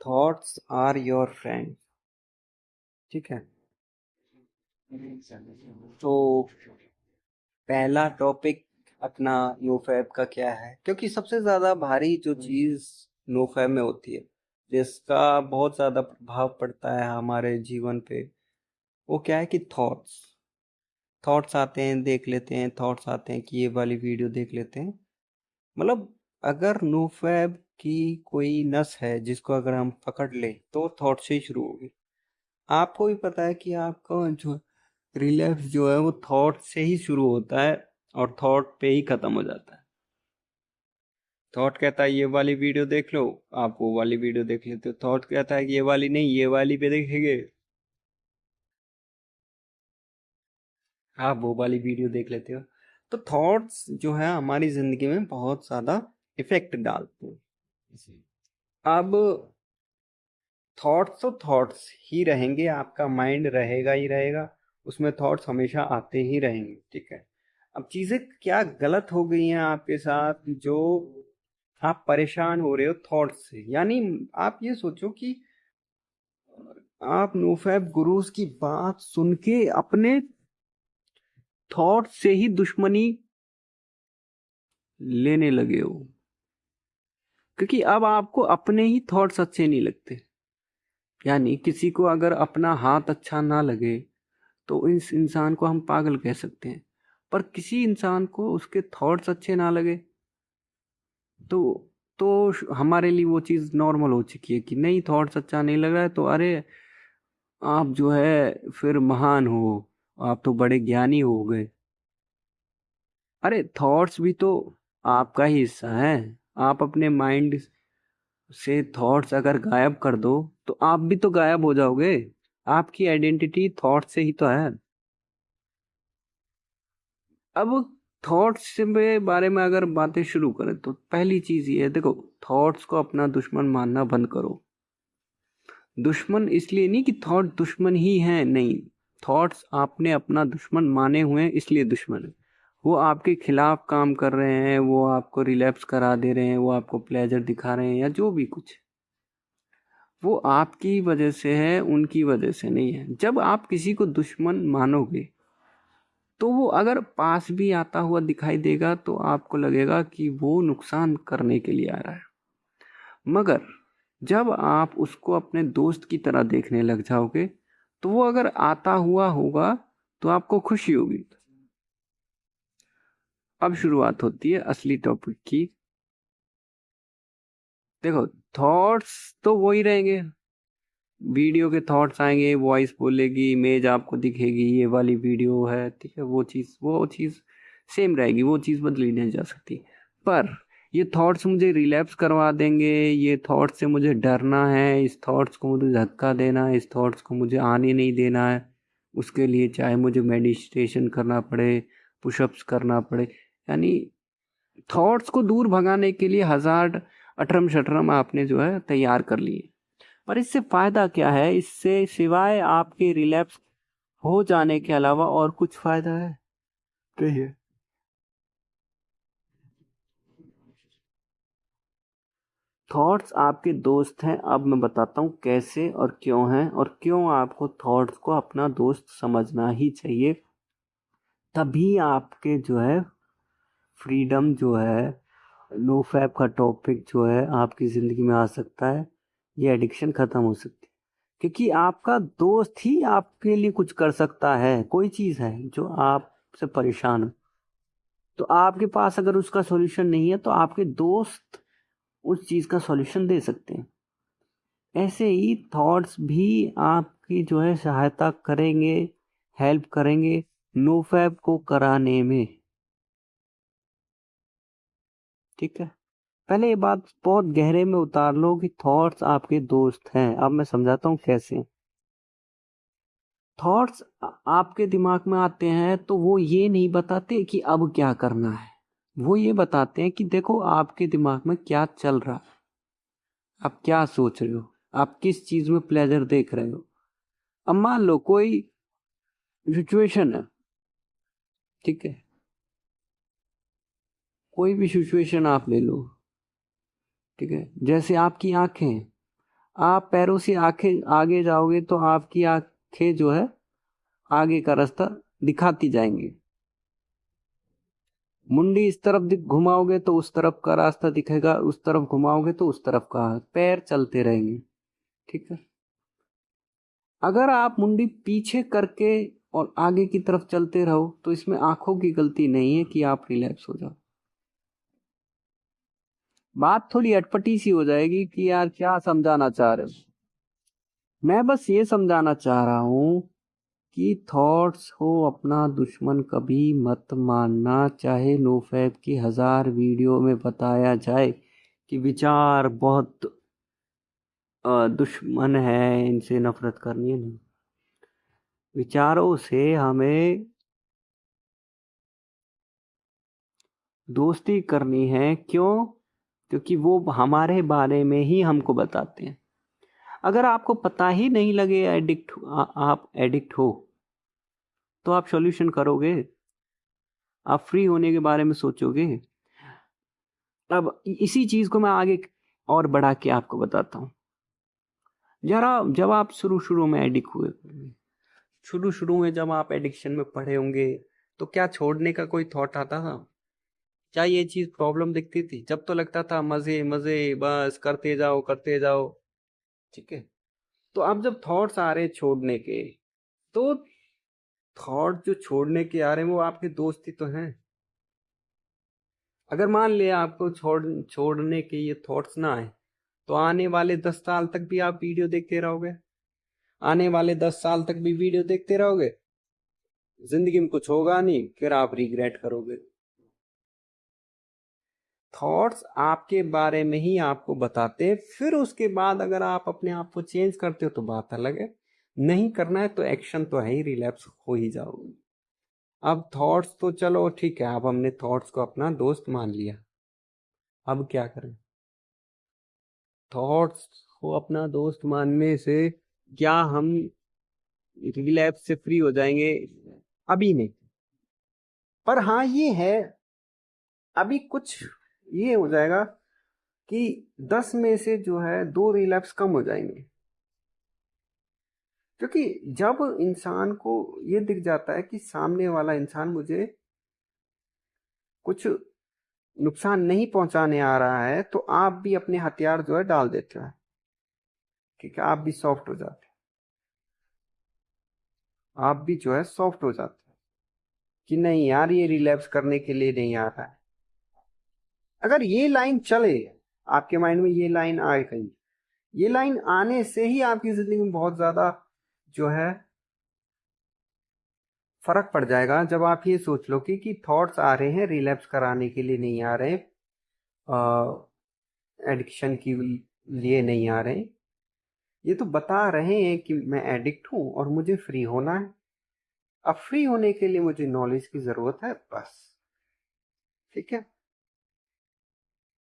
Thoughts are your friend. ठीक है। तो पहला टॉपिक अपना नोफैब का क्या है, क्योंकि सबसे ज्यादा भारी जो चीज नोफैब में होती है, जिसका बहुत ज्यादा प्रभाव पड़ता है हमारे जीवन पे, वो क्या है कि थॉट्स थॉट्स आते हैं, देख लेते हैं, थॉट्स आते हैं कि ये वाली वीडियो देख लेते हैं। मतलब अगर नोफैब की कोई नस है जिसको अगर हम पकड़ ले तो थॉट से ही शुरू होगी। आपको भी पता है कि आपका जो रिलैप्स जो है वो थॉट से ही शुरू होता है और थॉट पे ही खत्म हो जाता है। थॉट कहता है ये वाली वीडियो देख लो, आप वो वाली वीडियो देख लेते हो। थॉट कहता है कि ये वाली नहीं, ये वाली पे देखेंगे, आप वो वाली वीडियो देख लेते हो। तो थॉट्स जो है हमारी जिंदगी में बहुत ज्यादा इफेक्ट डालते हैं। अब थॉट्स तो थॉट्स ही रहेंगे, आपका माइंड रहेगा ही रहेगा, उसमें थॉट्स हमेशा आते ही रहेंगे। ठीक है। अब चीजें क्या गलत हो गई हैं आपके साथ जो आप परेशान हो रहे हो थॉट्स से? यानी आप ये सोचो कि आप नोफैब गुरुज की बात सुन के अपने थॉट से ही दुश्मनी लेने लगे हो, क्योंकि अब आपको अपने ही थॉट्स अच्छे नहीं लगते। यानी किसी को अगर अपना हाथ अच्छा ना लगे तो इस इंसान को हम पागल कह सकते हैं, पर किसी इंसान को उसके थॉट्स अच्छे ना लगे तो हमारे लिए वो चीज़ नॉर्मल हो चुकी है कि नहीं, थॉट्स अच्छा नहीं लगा है तो अरे आप जो है फिर महान हो, आप तो बड़े ज्ञानी हो गए। अरे थॉट्स भी तो आपका ही हिस्सा है। आप अपने माइंड से थॉट्स अगर गायब कर दो तो आप भी तो गायब हो जाओगे। आपकी आइडेंटिटी थॉट से ही तो है। अब थॉट्स के बारे में अगर बातें शुरू करें तो पहली चीज ये है, देखो, थॉट्स को अपना दुश्मन मानना बंद करो। दुश्मन इसलिए नहीं कि थॉट दुश्मन ही है, नहीं। थॉट्स आपने अपना दुश्मन माने हुए हैं इसलिए दुश्मन है। वो आपके खिलाफ काम कर रहे हैं, वो आपको रिलैप्स करा दे रहे हैं, वो आपको प्लेजर दिखा रहे हैं या जो भी कुछ, वो आपकी वजह से है, उनकी वजह से नहीं है। जब आप किसी को दुश्मन मानोगे तो वो अगर पास भी आता हुआ दिखाई देगा तो आपको लगेगा कि वो नुकसान करने के लिए आ रहा है। मगर जब आप उसको अपने दोस्त की तरह देखने लग जाओगे तो वो अगर आता हुआ होगा तो आपको खुशी होगी। अब शुरुआत होती है असली टॉपिक की। देखो, थॉट्स तो वही रहेंगे, वीडियो के थॉट्स आएंगे, वॉइस बोलेगी, इमेज आपको दिखेगी, ये वाली वीडियो है, ठीक है, वो चीज़ सेम रहेगी, वो चीज़ बदली नहीं जा सकती। पर ये थॉट्स मुझे रिलैप्स करवा देंगे, ये थॉट्स से मुझे डरना है, इस थॉट्स को मुझे धक्का देना है, इस थॉट्स को मुझे आने नहीं देना है, उसके लिए चाहे मुझे मेडिटेशन करना पड़े, पुशअप्स करना पड़े, यानी थॉट्स को दूर भगाने के लिए हजार अठरम शठरम आपने जो है तैयार कर लिए। पर इससे फायदा क्या है? इससे सिवाय आपके रिलैप्स हो जाने के अलावा और कुछ फायदा है? कहिए। थॉट्स आपके दोस्त हैं। अब मैं बताता हूँ कैसे और क्यों हैं, और क्यों आपको थॉट्स को अपना दोस्त समझना ही चाहिए। तभी आपके जो है फ्रीडम जो है, नो फैप का टॉपिक जो है आपकी ज़िंदगी में आ सकता है, ये एडिक्शन ख़त्म हो सकती है। क्योंकि आपका दोस्त ही आपके लिए कुछ कर सकता है। कोई चीज़ है जो आपसे परेशान हो तो आपके पास अगर उसका सॉल्यूशन नहीं है तो आपके दोस्त उस चीज़ का सॉल्यूशन दे सकते हैं। ऐसे ही थॉट्स भी आपकी जो है सहायता करेंगे, हेल्प करेंगे नो फैप को कराने में। ठीक है। पहले ये बात बहुत गहरे में उतार लो कि थॉट्स आपके दोस्त हैं। अब मैं समझाता हूँ कैसे। थॉट्स आपके दिमाग में आते हैं तो वो ये नहीं बताते कि अब क्या करना है, वो ये बताते हैं कि देखो आपके दिमाग में क्या चल रहा है, आप क्या सोच रहे हो, आप किस चीज में प्लेजर देख रहे हो। अब मान लो कोई सिचुएशन है, ठीक है, कोई भी सिचुएशन आप ले लो, ठीक है, जैसे आपकी आंखें हैं। आप पैरों से आंखें आगे जाओगे तो आपकी आंखें जो है आगे का रास्ता दिखाती जाएंगी। मुंडी इस तरफ घुमाओगे तो उस तरफ का रास्ता दिखेगा, उस तरफ घुमाओगे तो उस तरफ का। पैर चलते रहेंगे, ठीक है। अगर आप मुंडी पीछे करके और आगे की तरफ चलते रहो तो इसमें आंखों की गलती नहीं है कि आप रिलैक्स हो जाओ। बात थोड़ी अटपटी सी हो जाएगी कि यार क्या समझाना चाह रहे हो। मैं बस ये समझाना चाह रहा हूं कि थॉट्स हो अपना दुश्मन कभी मत मानना। चाहे नोफैब की 1000 वीडियो में बताया जाए कि विचार बहुत दुश्मन है, इनसे नफरत करनी है, नहीं। विचारों से हमें दोस्ती करनी है। क्यों? क्योंकि वो हमारे बारे में ही हमको बताते हैं। अगर आपको पता ही नहीं लगे आप एडिक्ट हो तो आप सॉल्यूशन करोगे? आप फ्री होने के बारे में सोचोगे? अब इसी चीज को मैं आगे और बढ़ा के आपको बताता हूँ। जरा जब आप शुरू शुरू में एडिक्ट हुए, शुरू शुरू में जब आप एडिक्शन में पड़े होंगे तो क्या छोड़ने का कोई थॉट आता था? क्या ये चीज प्रॉब्लम दिखती थी? जब तो लगता था मजे मजे, बस करते जाओ करते जाओ, ठीक है। तो अब जब थॉट्स आ रहे छोड़ने के, तो थॉट जो छोड़ने के आ रहे हैं वो आपके दोस्त ही तो हैं। अगर मान लिया आपको छोड़ने के ये थॉट्स ना आए तो आने वाले 10 साल तक भी आप वीडियो देखते रहोगे। आने वाले 10 साल तक भी वीडियो देखते रहोगे, जिंदगी में कुछ होगा नहीं, फिर आप रिग्रेट करोगे। थॉट्स आपके बारे में ही आपको बताते, फिर उसके बाद अगर आप अपने आप को चेंज करते हो तो बात अलग है। नहीं करना है तो एक्शन तो है ही, रिलैप्स हो ही जाओगे। अब थॉट्स तो चलो ठीक है, अब हमने थॉट्स को अपना दोस्त मान लिया। अब क्या करें? थॉट्स को अपना दोस्त मानने से क्या हम रिलैप्स से फ्री हो जाएंगे? अभी नहीं। पर हाँ ये है, अभी कुछ ये हो जाएगा कि 10 में से जो है 2 रिलैप्स कम हो जाएंगे। क्योंकि जब इंसान को ये दिख जाता है कि सामने वाला इंसान मुझे कुछ नुकसान नहीं पहुंचाने आ रहा है, तो आप भी अपने हथियार जो है डाल देते हो, ठीक है। आप भी सॉफ्ट हो जाते हो, आप भी जो है सॉफ्ट हो जाते हो कि नहीं यार ये रिलैप्स करने के लिए नहीं आ रहा है। अगर ये लाइन चले आपके माइंड में, ये लाइन आए कहीं, ये लाइन आने से ही आपकी जिंदगी में बहुत ज्यादा जो है फर्क पड़ जाएगा। जब आप ये सोच लो कि थॉट्स आ रहे हैं रिलैप्स कराने के लिए नहीं आ रहे, एडिक्शन के लिए नहीं आ रहे, ये तो बता रहे हैं कि मैं एडिक्ट हूं और मुझे फ्री होना है। अब फ्री होने के लिए मुझे नॉलेज की जरूरत है, बस, ठीक है।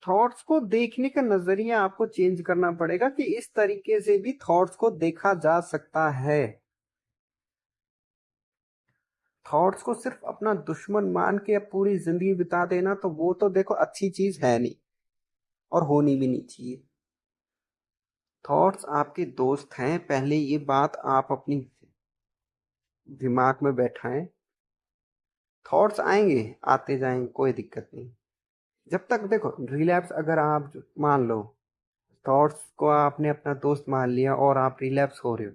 थॉट्स को देखने का नजरिया आपको चेंज करना पड़ेगा कि इस तरीके से भी थॉट्स को देखा जा सकता है। थॉट्स को सिर्फ अपना दुश्मन मान के पूरी जिंदगी बिता देना, तो वो तो देखो अच्छी चीज है नहीं और होनी भी नहीं चाहिए। थॉट्स आपके दोस्त हैं, पहले ये बात आप अपनी दिमाग में बैठाएं। थॉट्स आएंगे आते जाएंगे, कोई दिक्कत नहीं। जब तक देखो रिलैप्स, अगर आप मान लो थॉट्स को आपने अपना दोस्त मान लिया और आप रिलैप्स हो रहे हो,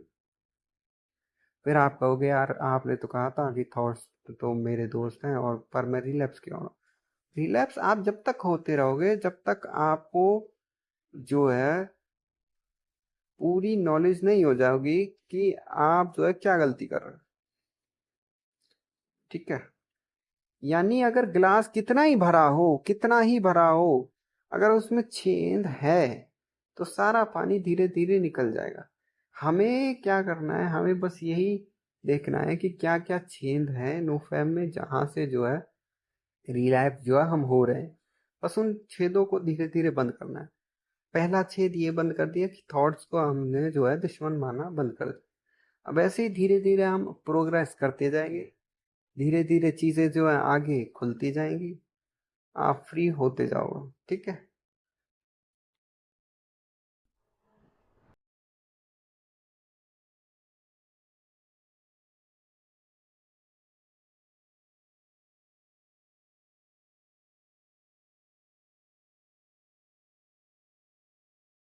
फिर आप कहोगे यार आपने तो कहा था कि थॉट्स तो मेरे दोस्त हैं और पर मैं रिलैप्स क्यों हो रहा हूं। रिलैप्स आप जब तक होते रहोगे जब तक आपको जो है पूरी नॉलेज नहीं हो जाओगी कि आप जो है क्या गलती कर रहे हो, ठीक है। यानी अगर गिलास कितना ही भरा हो, कितना ही भरा हो, अगर उसमें छेद है तो सारा पानी धीरे धीरे निकल जाएगा। हमें क्या करना है, हमें बस यही देखना है कि क्या क्या छेद है नो फैम में, जहां से जो है रिलैप्स जो है हम हो रहे हैं। बस उन छेदों को धीरे धीरे बंद करना है। पहला छेद ये बंद कर दिया कि थॉट्स को हमने जो है दुश्मन मानना बंद कर दिया। अब ऐसे ही धीरे धीरे हम प्रोग्रेस करते जाएंगे, धीरे धीरे चीजें जो है आगे खुलती जाएंगी, आप फ्री होते जाओगे, ठीक है।